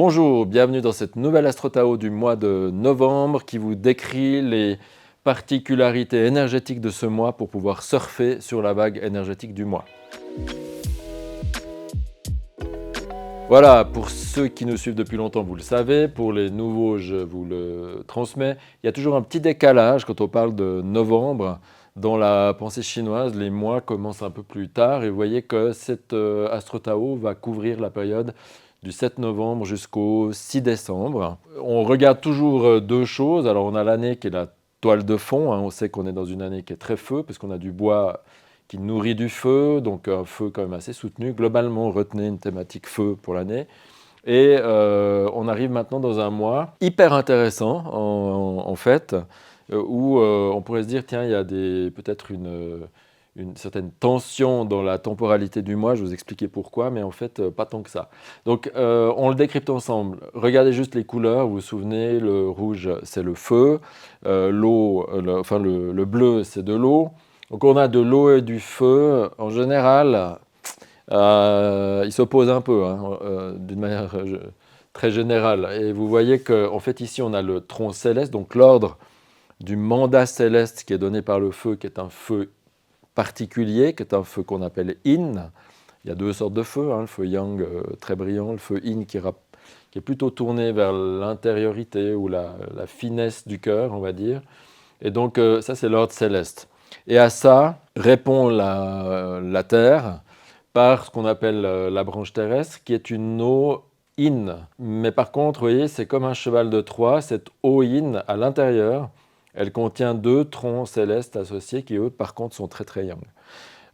Bonjour, bienvenue dans cette nouvelle Astro Tao du mois de novembre qui vous décrit les particularités énergétiques de ce mois pour pouvoir surfer sur la vague énergétique du mois. Voilà, pour ceux qui nous suivent depuis longtemps, vous le savez. Pour les nouveaux, je vous le transmets. Il y a toujours un petit décalage quand on parle de novembre. Dans la pensée chinoise, les mois commencent un peu plus tard et vous voyez que cette Astro Tao va couvrir la période du 7 novembre jusqu'au 6 décembre. On regarde toujours deux choses. Alors on a l'année qui est la toile de fond. On sait qu'on est dans une année qui est très feu parce qu'on a du bois qui nourrit du feu, donc un feu quand même assez soutenu. Globalement, retenez une thématique feu pour l'année. Et on arrive maintenant dans un mois hyper intéressant en fait, où on pourrait se dire, tiens, il y a peut-être une certaine tension dans la temporalité du mois, je vais vous expliquer pourquoi, mais en fait, pas tant que ça. Donc, on le décrypte ensemble. Regardez juste les couleurs, vous vous souvenez, le rouge, c'est le feu, l'eau, le bleu, c'est de l'eau. Donc, on a de l'eau et du feu. En général, ils s'opposent un peu, d'une manière très générale. Et vous voyez qu'en fait, ici, on a le tronc céleste, donc l'ordre du mandat céleste qui est donné par le feu, qui est un feu particulier, qui est un feu qu'on appelle yin. Il y a deux sortes de feux, le feu yang très brillant, le feu yin qui est plutôt tourné vers l'intériorité ou la finesse du cœur, on va dire. Et donc ça, c'est l'ordre céleste. Et à ça répond la Terre par ce qu'on appelle la branche terrestre, qui est une eau yin. Mais par contre, vous voyez, c'est comme un cheval de Troie, cette eau yin à l'intérieur, elle contient deux troncs célestes associés qui, eux, par contre, sont très très yang.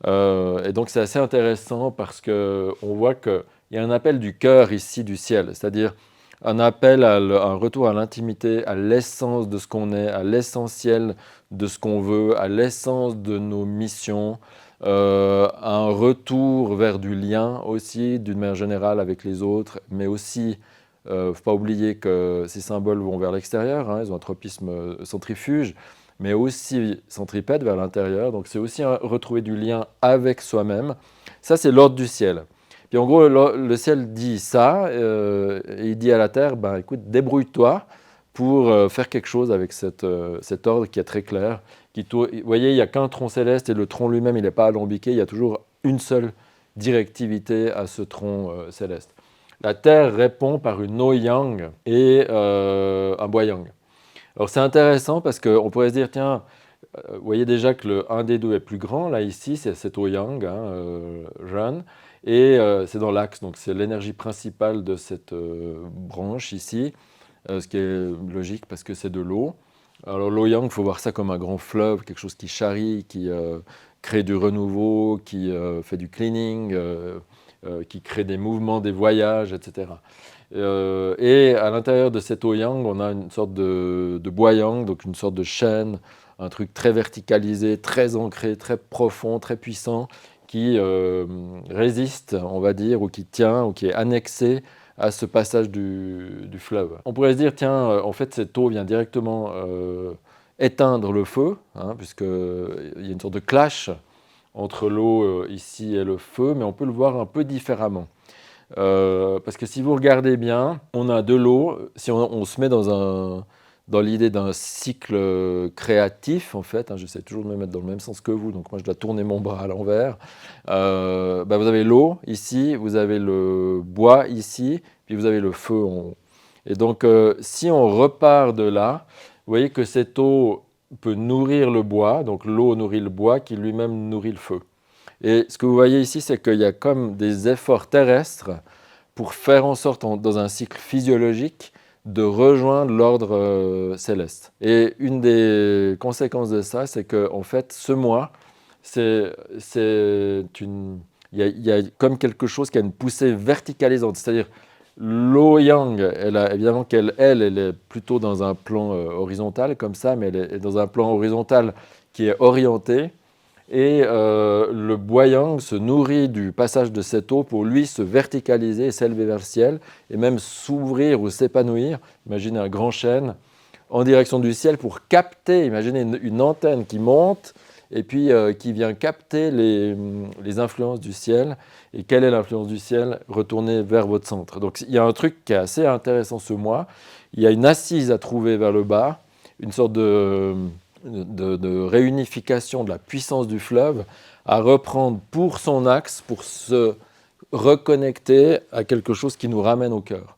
Et donc, c'est assez intéressant parce qu'on voit qu'il y a un appel du cœur ici, du ciel, c'est-à-dire un appel à un retour à l'intimité, à l'essence de ce qu'on est, à l'essentiel de ce qu'on veut, à l'essence de nos missions, un retour vers du lien aussi, d'une manière générale avec les autres, mais aussi, il ne faut pas oublier que ces symboles vont vers l'extérieur, ils ont un tropisme centrifuge, mais aussi centripète vers l'intérieur. Donc c'est aussi retrouver du lien avec soi-même. Ça, c'est l'ordre du ciel. Puis en gros, le ciel dit ça, et il dit à la terre, écoute, débrouille-toi pour faire quelque chose avec cet ordre qui est très clair. Vous voyez, il n'y a qu'un tronc céleste et le tronc lui-même, il n'est pas alambiqué. Il y a toujours une seule directivité à ce tronc céleste. La terre répond par une eau yang et un bois yang. Alors c'est intéressant parce qu'on pourrait se dire, tiens, vous voyez déjà que le 1 des deux est plus grand, là ici, c'est cet eau yang, Ran, et c'est dans l'axe, donc c'est l'énergie principale de cette branche ici, ce qui est logique parce que c'est de l'eau. Alors l'eau yang, il faut voir ça comme un grand fleuve, quelque chose qui charrie, qui crée du renouveau, qui fait du cleaning, qui crée des mouvements, des voyages, etc. Et à l'intérieur de cette eau yang, on a une sorte de bois yang, donc une sorte de chaîne, un truc très verticalisé, très ancré, très profond, très puissant, qui résiste, on va dire, ou qui tient, ou qui est annexé à ce passage du fleuve. On pourrait se dire, tiens, en fait, cette eau vient directement éteindre le feu, puisqu'il y a une sorte de clash entre l'eau ici et le feu, mais on peut le voir un peu différemment. Parce que si vous regardez bien, on a de l'eau, si on se met dans l'idée d'un cycle créatif, en fait, j'essaie toujours de me mettre dans le même sens que vous, donc moi je dois tourner mon bras à l'envers. Vous avez l'eau ici, vous avez le bois ici, puis vous avez le feu en haut. Et donc, si on repart de là, vous voyez que cette eau peut nourrir le bois, donc l'eau nourrit le bois qui lui-même nourrit le feu. Et ce que vous voyez ici, c'est qu'il y a comme des efforts terrestres pour faire en sorte, dans un cycle physiologique, de rejoindre l'ordre céleste. Et une des conséquences de ça, c'est qu'en fait, ce mois, il y a comme quelque chose qui a une poussée verticalisante. C'est-à-dire, l'eau yang, évidemment qu'elle est plutôt dans un plan horizontal, comme ça, mais elle est dans un plan horizontal qui est orienté. Et le bois yang se nourrit du passage de cette eau pour lui se verticaliser et s'élever vers le ciel et même s'ouvrir ou s'épanouir. Imaginez un grand chêne en direction du ciel pour capter, imaginez une antenne qui monte et puis qui vient capter les influences du ciel. Et quelle est l'influence du ciel? Retourner vers votre centre. Donc il y a un truc qui est assez intéressant ce mois. Il y a une assise à trouver vers le bas, une sorte de réunification de la puissance du fleuve à reprendre pour son axe, pour se reconnecter à quelque chose qui nous ramène au cœur.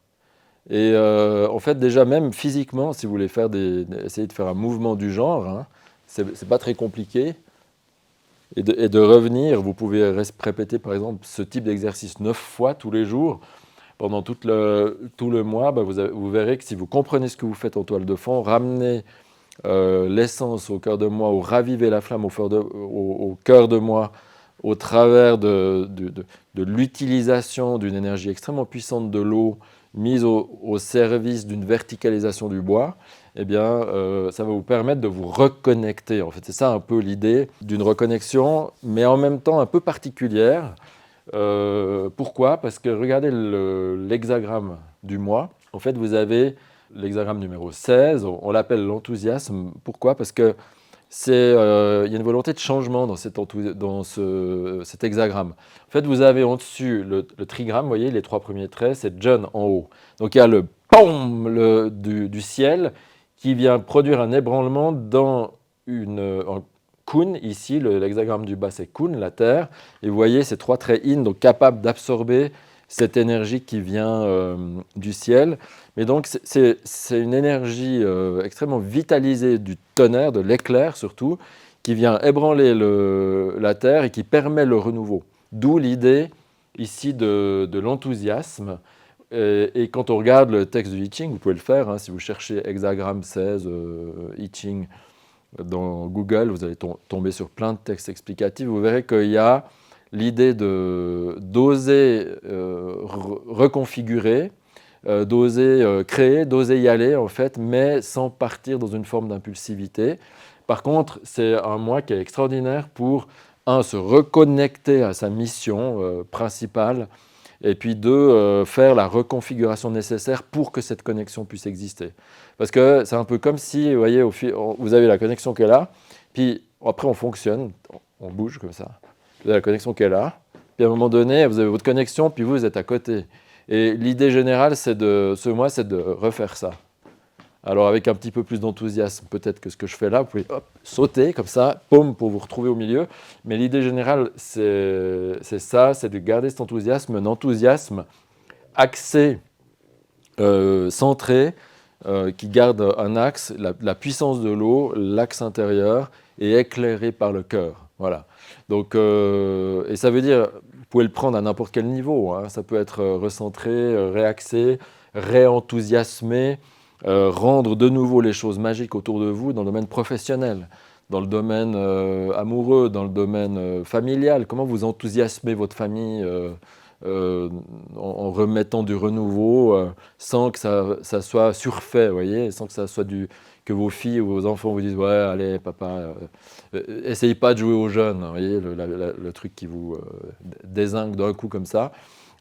Et en fait, déjà, même physiquement, si vous voulez essayer de faire un mouvement du genre, hein, c'est pas très compliqué. Et de revenir, vous pouvez répéter par exemple ce type d'exercice 9 fois tous les jours. Pendant tout le mois, vous verrez que si vous comprenez ce que vous faites en toile de fond, ramenez l'essence au cœur de moi, ou raviver la flamme au cœur de moi, au travers de l'utilisation d'une énergie extrêmement puissante de l'eau, mise au service d'une verticalisation du bois, eh bien, ça va vous permettre de vous reconnecter. En fait, c'est ça un peu l'idée d'une reconnexion, mais en même temps un peu particulière. Pourquoi? Parce que regardez l'hexagramme du mois. En fait, vous avez l'hexagramme numéro 16, on l'appelle l'enthousiasme. Pourquoi? Parce que il y a une volonté de changement dans cet hexagramme. En fait, vous avez au-dessus le trigramme, vous voyez, les 3 premiers traits, c'est John en haut. Donc il y a le POM du ciel qui vient produire un ébranlement dans un Kun, ici, l'hexagramme du bas, c'est Kun, la Terre. Et vous voyez ces 3 traits in, donc capables d'absorber cette énergie qui vient du ciel. Mais donc, c'est une énergie extrêmement vitalisée du tonnerre, de l'éclair surtout, qui vient ébranler la Terre et qui permet le renouveau. D'où l'idée ici de l'enthousiasme. Et quand on regarde le texte du I Ching, vous pouvez le faire, hein, si vous cherchez hexagramme 16 I Ching dans Google, vous allez tomber sur plein de textes explicatifs. Vous verrez qu'il y a l'idée d'oser reconfigurer, d'oser créer, d'oser y aller en fait, mais sans partir dans une forme d'impulsivité. Par contre, c'est un mois qui est extraordinaire pour, se reconnecter à sa mission principale, et puis deux, faire la reconfiguration nécessaire pour que cette connexion puisse exister. Parce que c'est un peu comme si, vous voyez, vous avez la connexion qui est là, puis après on fonctionne, on bouge comme ça. Vous avez la connexion qui est là, puis à un moment donné, vous avez votre connexion, puis vous êtes à côté. Et l'idée générale, ce mois, c'est de refaire ça. Alors avec un petit peu plus d'enthousiasme peut-être que ce que je fais là, vous pouvez sauter comme ça, paume pour vous retrouver au milieu. Mais l'idée générale, c'est ça, c'est de garder cet enthousiasme, un enthousiasme axé, centré, qui garde un axe, la puissance de l'eau, l'axe intérieur, et éclairé par le cœur. Voilà. Donc, et ça veut dire, vous pouvez le prendre à n'importe quel niveau, hein. Ça peut être recentré, réaxé, réenthousiasmé, rendre de nouveau les choses magiques autour de vous dans le domaine professionnel, dans le domaine amoureux, dans le domaine familial. Comment vous enthousiasmez votre famille en remettant du renouveau sans que ça soit surfait, vous voyez, sans que ça soit que vos filles ou vos enfants vous disent « Ouais, allez, papa, essayez pas de jouer aux jeunes », vous voyez, le truc qui vous dézingue d'un coup comme ça.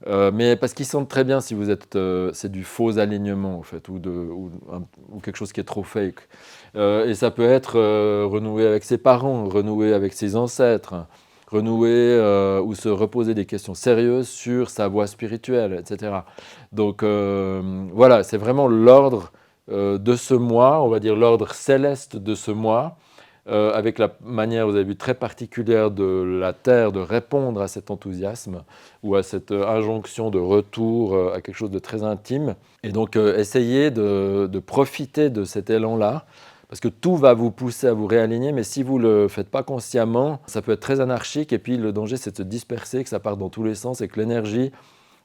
Mais parce qu'ils sentent très bien si vous êtes, c'est du faux alignement en fait, ou quelque chose qui est trop fake. Et ça peut être renouer avec ses parents, renouer avec ses ancêtres, renouer ou se reposer des questions sérieuses sur sa voie spirituelle, etc. Donc voilà, c'est vraiment l'ordre de ce mois, on va dire l'ordre céleste de ce mois, avec la manière, vous avez vu, très particulière de la Terre de répondre à cet enthousiasme ou à cette injonction de retour à quelque chose de très intime. Et donc, essayez de profiter de cet élan-là, parce que tout va vous pousser à vous réaligner, mais si vous ne le faites pas consciemment, ça peut être très anarchique, et puis le danger, c'est de se disperser, que ça parte dans tous les sens, et que l'énergie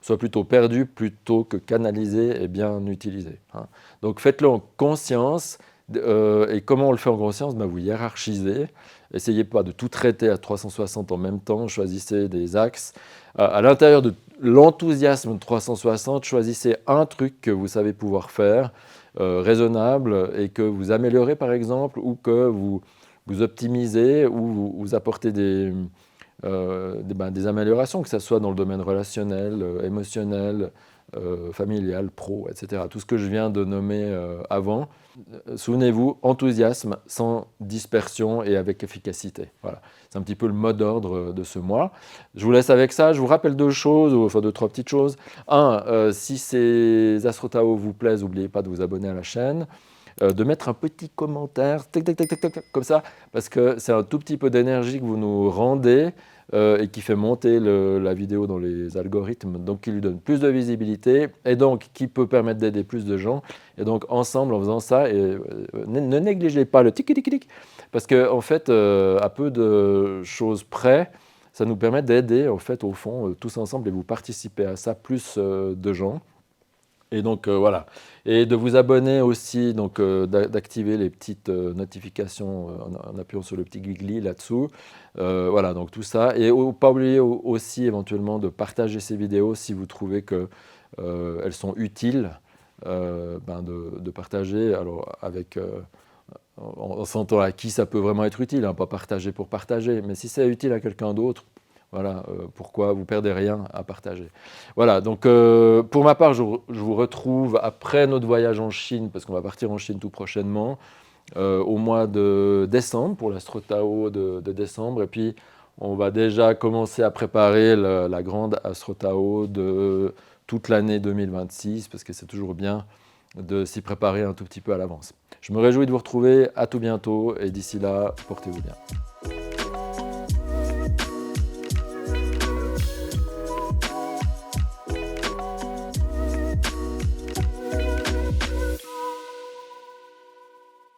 soit plutôt perdue plutôt que canalisée et bien utilisée, hein. Donc, faites-le en conscience. Et comment on le fait en conscience? Vous hiérarchisez. Essayez pas de tout traiter à 360 en même temps. Choisissez des axes. À l'intérieur de l'enthousiasme de 360, choisissez un truc que vous savez pouvoir faire, raisonnable, et que vous améliorez par exemple, ou que vous optimisez, ou vous apportez des améliorations, que ce soit dans le domaine relationnel, émotionnel, familial, pro, etc. Tout ce que je viens de nommer avant. Souvenez-vous, enthousiasme sans dispersion et avec efficacité. Voilà, c'est un petit peu le mot d'ordre de ce mois. Je vous laisse avec ça. Je vous rappelle deux choses, enfin deux, trois petites choses. Un, si ces Astro Tao vous plaisent, n'oubliez pas de vous abonner à la chaîne. De mettre un petit commentaire, tac, tac, tac, tac, tac, comme ça, parce que c'est un tout petit peu d'énergie que vous nous rendez et qui fait monter la vidéo dans les algorithmes, donc qui lui donne plus de visibilité et donc qui peut permettre d'aider plus de gens. Et donc ensemble, en faisant ça, ne négligez pas le tic-tic-tic, parce qu'en en fait, à peu de choses près, ça nous permet d'aider, en fait, au fond, tous ensemble, et vous participez à ça, plus de gens. Et donc voilà, et de vous abonner aussi, donc d'activer les petites notifications en appuyant sur le petit gligli là-dessous. Voilà, donc tout ça. Et pas oublier aussi éventuellement de partager ces vidéos si vous trouvez qu'elles sont utiles, de partager alors avec, en sentant à qui ça peut vraiment être utile, hein, pas partager pour partager, mais si c'est utile à quelqu'un d'autre, voilà, pourquoi vous perdez rien à partager. Voilà, donc pour ma part, je vous retrouve après notre voyage en Chine, parce qu'on va partir en Chine tout prochainement, au mois de décembre, pour l'Astro Tao de décembre, et puis on va déjà commencer à préparer la grande Astro Tao de toute l'année 2026, parce que c'est toujours bien de s'y préparer un tout petit peu à l'avance. Je me réjouis de vous retrouver, à tout bientôt, et d'ici là, portez-vous bien.